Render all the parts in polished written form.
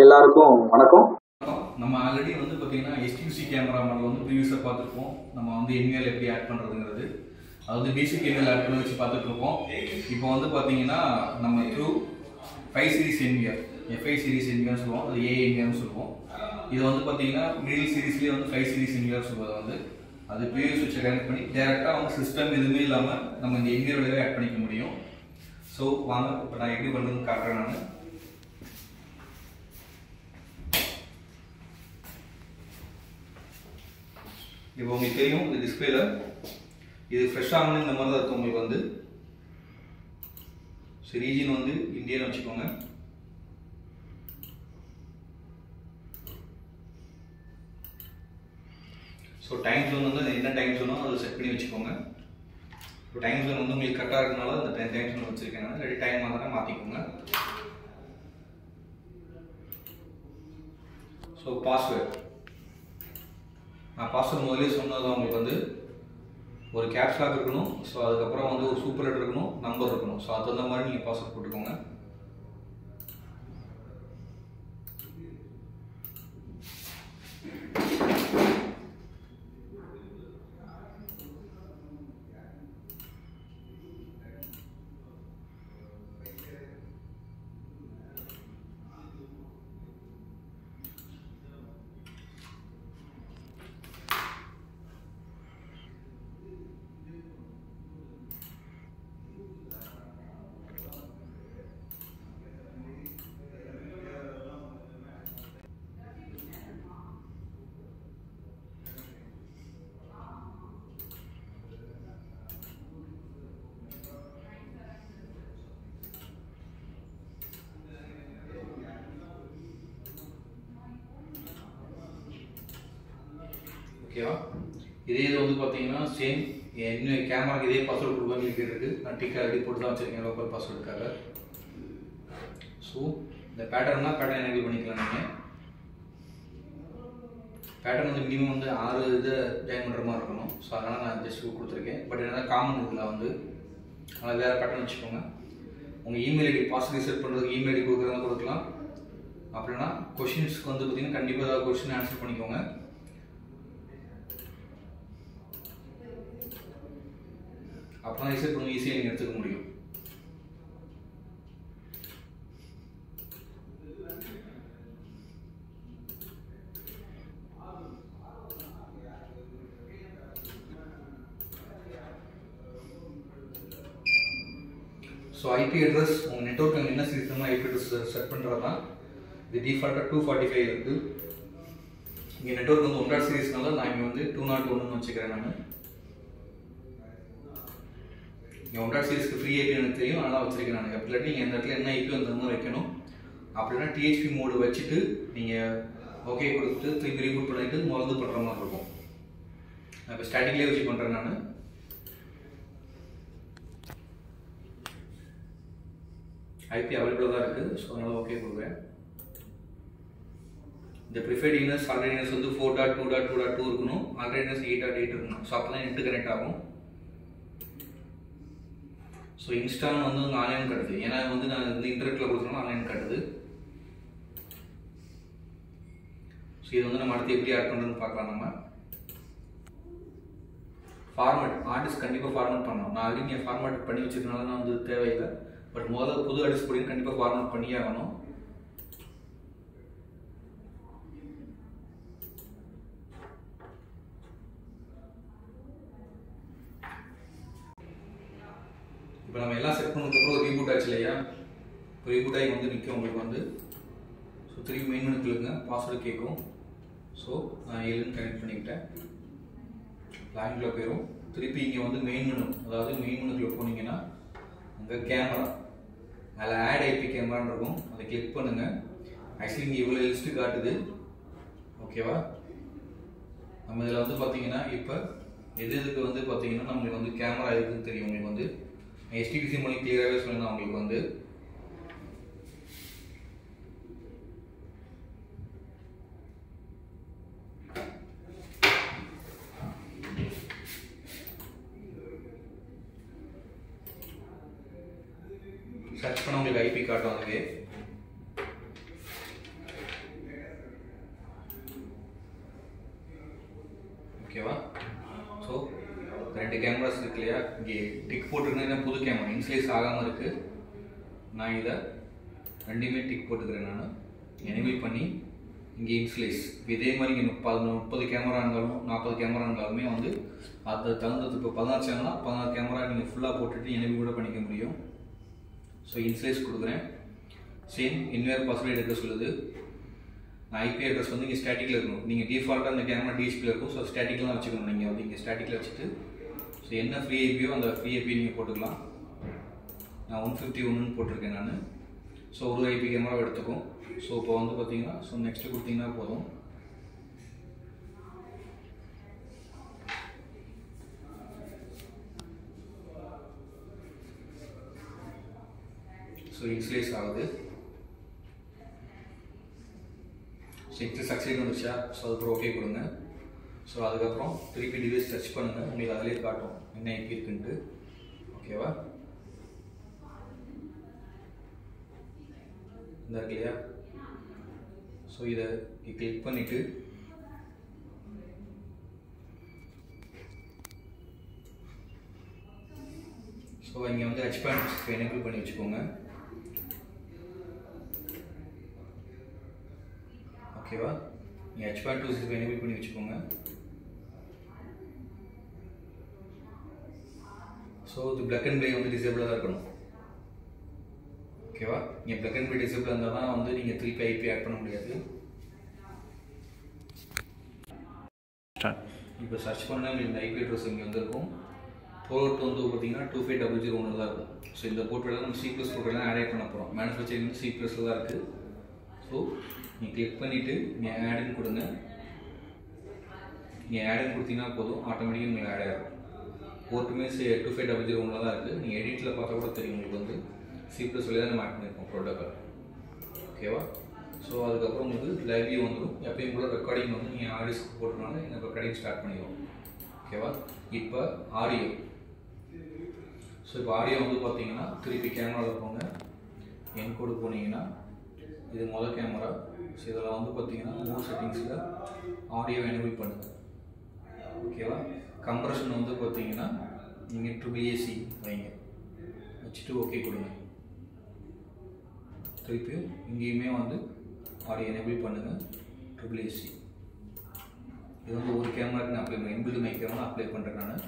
எல்லாருக்கும் வணக்கம். நம்ம ஆல்ரெடி வந்து பார்த்தீங்கன்னா HQC கேமரா மாடல் வந்து ப்ரீவியஸாக பார்த்துருப்போம். நம்ம வந்து என்விஎல் எப்படி ஆட் பண்ணுறதுங்கிறது அது வந்து பேசிக் என்விஎல் ஆட் பண்ணி வச்சு பார்த்துட்டு இருக்கோம். இப்போ வந்து பார்த்தீங்கன்னா நம்ம த்ரூ 5 சீரிஸ் என்விஎல் FI சீரிஸ் என்விஎல் சொல்லுவோம், அது A என்விஎல்னு சொல்லுவோம். இது வந்து பார்த்தீங்கன்னா மிடில் சீரிஸ்லேயே வந்து 5 சீரிஸ் என்விஎல் சொல்வது வந்து அது ப்ரீவியஸ் வச்சு கனெக்ட் பண்ணி டேரெக்டாக வந்து சிஸ்டம் எதுவுமே இல்லாமல் நம்ம இந்த என்விஎலோடவே ஆட் பண்ணிக்க முடியும். ஸோ வாங்க இப்போ நான் எப்படி பண்ணுறதுன்னு காட்டுறேன். நான் இப்போ உங்களுக்கு தெரியும் இந்த டிஸ்பிளேல இது ஃப்ரெஷ்ஷாக இந்த மாதிரி தான் இருக்கும். உங்களுக்கு வந்து ரீஜன் வந்து இந்தியன் வச்சுக்கோங்க. ஸோ டைம் ஜோன் வந்து என்ன டைம் ஜோனோ அதை செட் பண்ணி வச்சுக்கோங்க. இப்போ டைம் ஜோன் வந்து உங்களுக்கு கரெக்டாக இருக்கனால அந்த டைம் ஜோன் வச்சுருக்கேன். நான் ரெடி டைம் மாதிரி மாற்றிக்கோங்க. ஸோ பாஸ்வேர்ட் நான் பாஸ்வேர்ட் முதலே சொன்னது உங்களுக்கு வந்து ஒரு கேப்ஸ் லாக் இருக்கணும். ஸோ அதுக்கப்புறம் வந்து ஒரு சூப்பர் லெட்டர் இருக்கணும், நம்பர் இருக்கணும். ஸோ அது தகுந்த மாதிரி நீங்கள் பாஸ்வேர்ட் போட்டுக்கோங்க. ஓகேவா? இதே இது வந்து பார்த்தீங்கன்னா சேம் என்ன கேமராக்கு இதே பாஸ்வேர்டு கொடுக்க இருக்குது. நான் டிக் ஆல்ரெடி போட்டு தான் வச்சுருக்கேன் லோக்கல் பாஸ்வேர்டுக்காக. ஸோ இந்த பேட்டர்ன் எனேபிள் பண்ணிக்கலாம். நீங்கள் பேட்டர்ன் வந்து மினிமம் வந்து 6 இது ஜாயின் பண்ணுற மாதிரி இருக்கணும். ஸோ அதனால் நான் ஜஸ்ட் கொடுத்துருக்கேன். பட் என்ன காமன் இதில் வந்து அதனால் வேறு பேட்டர்ன் வச்சுக்கோங்க. உங்கள் இமெயில் ஐடி பாஸ்வேர்டு செட் பண்ணுறதுக்கு இமெயில் ஐடி கொடுக்குறதா கொடுக்கலாம். அப்படின்னா கொஷின்ஸ்க்கு வந்து பார்த்தீங்கன்னா கண்டிப்பாக ஏதாவது கொஷின் ஆன்சர் பண்ணிக்கோங்க. அப்போ ரிசர்ச் பண்ணி ஈஸியாக நீங்கள் எடுத்துக்க முடியும். ஸோ ஐபி அட்ரஸ் உங்கள் நெட்வொர்க் என்ன சிஸ்டம்னா ஐபி அட்ரஸ் செட் பண்ணுறது தான். இது டிஃபால்ட்டாக 245 இருக்குது. இங்கே நெட்வொர்க் வந்து 1.0 சீரிஸ்னால நான் இங்கே வந்து 201 வச்சுக்கிறேன். நான் இங்கே 1.0 சீரிஸ்க்கு ஃப்ரீ ஐபி எனக்கு தெரியும், அதனால் வச்சிருக்கேன். நான் இல்லாட்டி நீங்கள் இந்த இடத்துல என்ன ஐபி அந்த மாதிரி வைக்கணும். அப்படின்னா டிஹெச்பி மோடு வச்சுட்டு நீங்கள் ஓகே கொடுத்துட்டு திரும்பி ரீபூட் பண்ணிட்டு மறந்து பண்ணுற மாதிரி இருக்கும். நான் இப்போ ஸ்டாட்டிக்லேயே வச்சு பண்ணுறேன். நான் ஐபி அவைலபிளாக தான் இருக்குது. ஸோ அதனால் ஓகே கொடுக்குறேன். இந்த ப்ரிஃபர்ட் இனஸ் ஆல்ரெடினஸ் வந்து 4.2.2.2 இருக்கணும். ஆல்ரெடினஸ் 8.8 இருக்கணும். ஸோ அப்போ தான் நெட்டு கனெக்ட் ஆகும். ஸோ இன்ஸ்டால் வந்து ஆன்லைன் கட்டுது. ஏன்னா வந்து நான் வந்து இன்டர்நெட்டில் கொடுத்தோம்னா ஆன்லைன் கட்டுது. ஸோ இது வந்து நம்ம அடுத்து எப்படி ஆட் பண்ணுறதுன்னு பார்க்கலாம். நம்ம ஃபார்மேட் ஆர்டிஸ்ட் கண்டிப்பாக ஃபார்மேட் பண்ணணும். நான் ஆல்ரெடி நீங்கள் ஃபார்மேட் பண்ணி வச்சுருக்கனால நான் வந்து தேவையில்லை. பட் முதல்ல புது ஆர்டிஸ்ட் போய் கண்டிப்பாக ஃபார்மேட் பண்ணியே ஆகணும். இப்போ நம்ம எல்லாம் செட் பண்ணதுக்கப்புறம் ரீபூட் ஆச்சு இல்லையா? இப்போ ரீபூட் ஆகி வந்து நிற்கும் உங்களுக்கு வந்து. ஸோ திரும்பி மெயின் மெனு கிளிக்குங்க, பாஸ்வேர்டு கேட்கும். ஸோ நான் 7 கனெக்ட் பண்ணிக்கிட்டேன். லாங்கில் போயிடும். திருப்பி இங்கே வந்து மெயின் மெனு, அதாவது மெயின் மெனுக்குள்ள போனீங்கன்னா அங்கே கேமரா அதில் ஆட் ஐபி கேமரான்னு இருக்கும். அதை கிளிக் பண்ணுங்கள். ஆக்சுவலி இங்கே இவ்வளோ லிஸ்ட்டு காட்டுது. ஓகேவா? நம்ம இதில் வந்து பார்த்தீங்கன்னா இப்போ எதுக்கு வந்து பார்த்தீங்கன்னா நம்மளுக்கு வந்து கேமரா இருக்குதுன்னு தெரியும். உங்களுக்கு வந்து HQC மொழி கிளியராகவே சொல்லுங்க. உங்களுக்கு வந்து சர்ச் பண்ண உங்களுக்கு ஐபி காட்டும். அதுவே இங்கே டிக் போட்டுருக்கேன், புது கேமரா இன்ஸ்லைஸ் ஆகாமல் இருக்குது. நான் இதை ரெண்டுமே டிக் போட்டுக்கிறேன். நான் எனேபிள் பண்ணி இங்கே இன்ஸ்லைஸ் இதே மாதிரி இங்கே 30 கேமரா இருந்தாலும் 40 கேமரா இருந்தாலுமே வந்து அதை தகுந்தது. இப்போ 16 சேனல்னா 16 கேமரா நீங்கள் ஃபுல்லாக போட்டுட்டு எனேபிள் கூட பண்ணிக்க முடியும். ஸோ இன்ஸ்லைஸ் கொடுக்குறேன். சேம் இன்வேர் பாஸ்வேர்டு எடுக்க சொல்லுது. ஐபி அட்ரஸ் வந்து இங்கே ஸ்டாட்டிக்கில் இருக்கணும். நீங்கள் டிஃபால்ட்டாக அந்த கேமரா டிஎஸ்பியில் இருக்கும். ஸோ ஸ்டாட்டிக்கில் தான் வச்சுக்கணும். நீங்கள் வந்து இங்கே ஸ்டாட்டிக்கில் வச்சுட்டு ஸோ என்ன ஃப்ரீ ஐபியோ அந்த ஃப்ரீ ஐபி நீங்கள் போட்டுக்கலாம். நான் 151 போட்டிருக்கேன் நான். ஸோ ஒரு ஐபி கேமரா எடுத்துக்கும். ஸோ இப்போ வந்து பார்த்தீங்கன்னா ஸோ நெக்ஸ்ட்டு கொடுத்தீங்கன்னா போதும். ஸோ இன்ஸ்லைஸ் ஆகுது. நெக்ஸ்ட் சக்சீட் வந்துச்சா. ஸோ அதுக்கப்புறம் ஓகே கொடுங்க. ஸோ அதுக்கப்புறம் திருப்பி டிவைஸ் சர்ச் பண்ணுங்கள். உங்களுக்கு அதிலே காட்டும் என்ன ஐபி இருக்குன்ட்டு. ஓகேவா, இந்த இருக்கு இல்லையா. ஸோ இதை கிளிக் பண்ணிவிட்டு ஸோ இங்கே வந்து ஹெச்பேண்ட் எனேபிள் பண்ணி வச்சுக்கோங்க. ஓகேவா, நீங்கள் ஹெச்பேண்ட் 265 எனேபிள் பண்ணி வச்சுக்கோங்க. ஸோ இது பிளாக் அண்ட் ப்ளே வந்து டிசேபிளாக தான் இருக்கணும். ஓகேவா, நீங்கள் பிளாக் அண்ட் ப்ளே டிசேபிள் இருந்தால் தான் வந்து நீங்கள் திருப்பி ஐபி ஆட் பண்ண முடியாது. இப்போ சர்ச் பண்ணால் உங்களுக்கு இந்த ஐபி அட்ரஸ் இங்கே வந்துருக்கும். போர்ட் வந்து பார்த்தீங்கன்னா 25001 தான் இருக்கும். ஸோ இந்த போர்ட்டெல்லாம் நம்ம C++ போர்ட்டெல்லாம் ஆட் பண்ண போகிறோம். மேனுஃபேக்சரிங் வந்து C++ தான் இருக்குது. ஸோ நீங்கள் கிளிக் பண்ணிவிட்டு நீங்கள் ஆடுன்னு கொடுங்க. நீங்கள் ஆடுன்னு கொடுத்தீங்கன்னா போதும், ஆட்டோமேட்டிக்காக உங்களுக்கு ஆட் ஆகிடும். போர்ட்டுமே 25001 தான் இருக்குது. நீங்கள் எடிட்டில் பார்த்தா கூட தெரியும் உங்களுக்கு வந்து C++ தான் நம்ம ஆட் பண்ணியிருக்கோம் ப்ரோட்டோக்கால். ஓகேவா, ஸோ அதுக்கப்புறம் உங்களுக்கு லைவ் வியூ வந்துடும். எப்பயும் கூட ரெக்கார்டிங் வந்து நீங்கள் ஆடியோஸ்க்கு போட்டுனால எனக்கு ரெக்கார்டிங் ஸ்டார்ட் பண்ணிடுவோம். ஓகேவா, இப்போ ஆடியோ. ஸோ இப்போ ஆடியோ வந்து பார்த்தீங்கன்னா திருப்பி கேமராவில் போங்க. என்கோடு போனீங்கன்னா இது மொதல் கேமரா. ஸோ இதில் வந்து பார்த்தீங்கன்னா மோர் செட்டிங்ஸில் ஆடியோ எனேபிள் பண்ணுங்கள். ஓகேவா, கம்ப்ரஷன் வந்து பார்த்தீங்கன்னா நீங்கள் AAC வைங்க, வச்சுட்டு ஓகே கொடுங்க. திருப்பியும் இங்கேயுமே வந்து ஆடியோ எனேபிள் பண்ணுங்கள் AAC. இது வந்து ஒரு கேமராக்கு நான் அப்ளை பண்ணுறேன். இன்பில்ட் மைக் கேமரா அப்ளை பண்ணுறேன் நான்.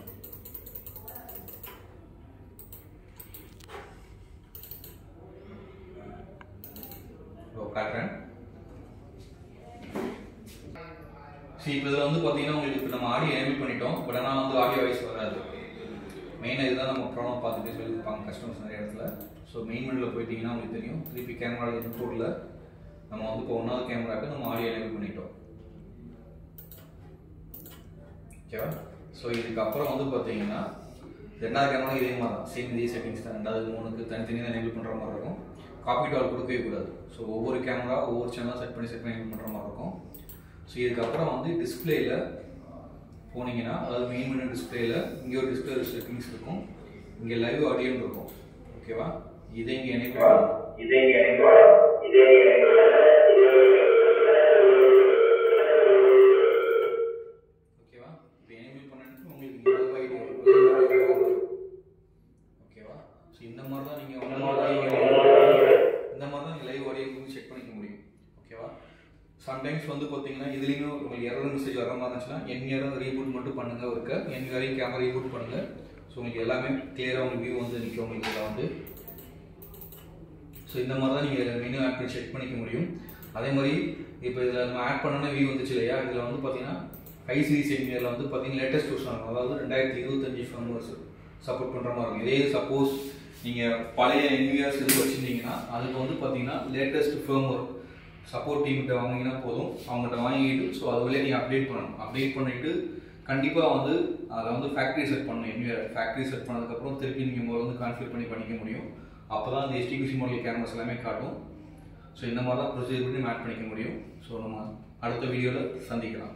காட்டுறேன். இப்போ இதில் வந்து பார்த்தீங்கன்னா உங்களுக்கு இப்போ நம்ம ஆடியோ எனேபிள் பண்ணிட்டோம். பட் ஆனால் வந்து ஆடியோ வாய்ஸ் வராது. மெயினாக இதுதான் நம்ம ப்ராப்ளம் பார்த்துட்டு சொல்லியிருப்பாங்க கஸ்டமர்ஸ் நிறைய இடத்துல. ஸோ மெயின் மெனுவில் போயிட்டீங்கன்னா உங்களுக்கு தெரியும். திருப்பி கேமரா இன்புட்டில் நம்ம வந்து இப்போ 1வது கேமராவுக்கு நம்ம ஆடியோ எனேபிள் பண்ணிட்டோம். ஓகேவா, ஸோ இதுக்கப்புறம் வந்து பார்த்தீங்கன்னா 2வது கேமரா இதே மாதிரி தான், சேம் இதே செட்டிங்ஸ் தான். 2வது 3க்கு தனித்தனியாக எனேபிள் பண்ணுற மாதிரி இருக்கும். காப்பி டால் கொடுக்கவே கூடாது. ஸோ ஒவ்வொரு கேமரா ஒவ்வொரு சேனலாக செட் பண்ணி எனேபிள் பண்ணுற மாதிரி இருக்கும். ஸோ இதுக்கப்புறம் வந்து டிஸ்பிளேயில் போனீங்கன்னா, அதாவது மெயின் மெனு டிஸ்பிளேயில் இங்கே ஒரு டிஸ்பிளே செட்டிங்ஸ் இருக்கும். இங்கே லைவ் ஆடியோன்னு இருக்கும். ஓகேவா, இதை இங்கே எனேபிள் பண்ணணும். ஓகேவா, இப்போ எனேபிள் பண்ணிட்டு உங்களுக்கு லைவ் ஆடியோ. ஓகேவா, ஸோ இந்த மாதிரி தான் நீங்கள் லைவ் ஆடியோ செக் பண்ணிக்க முடியும். ஓகேவா, சம்டைம்ஸ் வந்து பார்த்தீங்கன்னா இதுலேயும் உங்களுக்கு எரர் மெசேஜ் வர மாதிரி இருந்துச்சுன்னா என்ஆர் ரீபூட் மட்டும் பண்ணுங்கள். ஒருக்க என்ஆரையும் கேமரா ரீபூட் பண்ணுங்கள். ஸோ உங்களுக்கு எல்லாமே கிளியராக உங்களுக்கு வியூ வந்து நிற்கும் உங்களுக்கு இதில் வந்து. ஸோ இந்த மாதிரி தான் நீங்கள் மெனு ஆட் பண்ணி செக் பண்ணிக்க முடியும். அதே மாதிரி இப்போ இதில் நம்ம ஆட் பண்ணோன்னா வியூ வந்துச்சு இல்லையா. இதில் வந்து பார்த்தீங்கன்னா ஹை சீரிஸ் என்ஆரில் வந்து பார்த்தீங்கன்னா லேட்டஸ்ட் வெர்ஷன் ஆகும். அதாவது 2025 ஃபர்ம்வேர்ஸ் சப்போர்ட் பண்ணுற மாதிரி இருக்கும். இதே சப்போஸ் நீங்கள் பழைய என்ஆர்ஸ் எதுவும் வச்சுருந்தீங்கன்னா அதுக்கு வந்து பார்த்தீங்கன்னா லேட்டஸ்ட் ஃபர்ம்வேர் சப்போர்ட் டீம்கிட்ட வாங்கினா போதும். அவங்ககிட்ட வாங்கிட்டு ஸோ அதுலேயே நீங்கள் அப்டேட் பண்ணணும். அப்டேட் பண்ணிவிட்டு கண்டிப்பாக வந்து அதை வந்து ஃபேக்ட்ரி செட் பண்ணணும். என்ஆர் ஃபேக்ட்ரி செட் பண்ணதுக்கப்புறம் திருப்பி நீங்கள் முதல்ல வந்து கான்ஃபிகர் பண்ணி பண்ணிக்க முடியும். அப்போ தான் இந்த HTQC மாடல் கேமராஸ் எல்லாமே காட்டும். ஸோ இந்த மாதிரி தான் ப்ரொசீஜர் பண்ணி ஆட் பண்ணிக்க முடியும். ஸோ நம்ம அடுத்த வீடியோவில் சந்திக்கலாம்.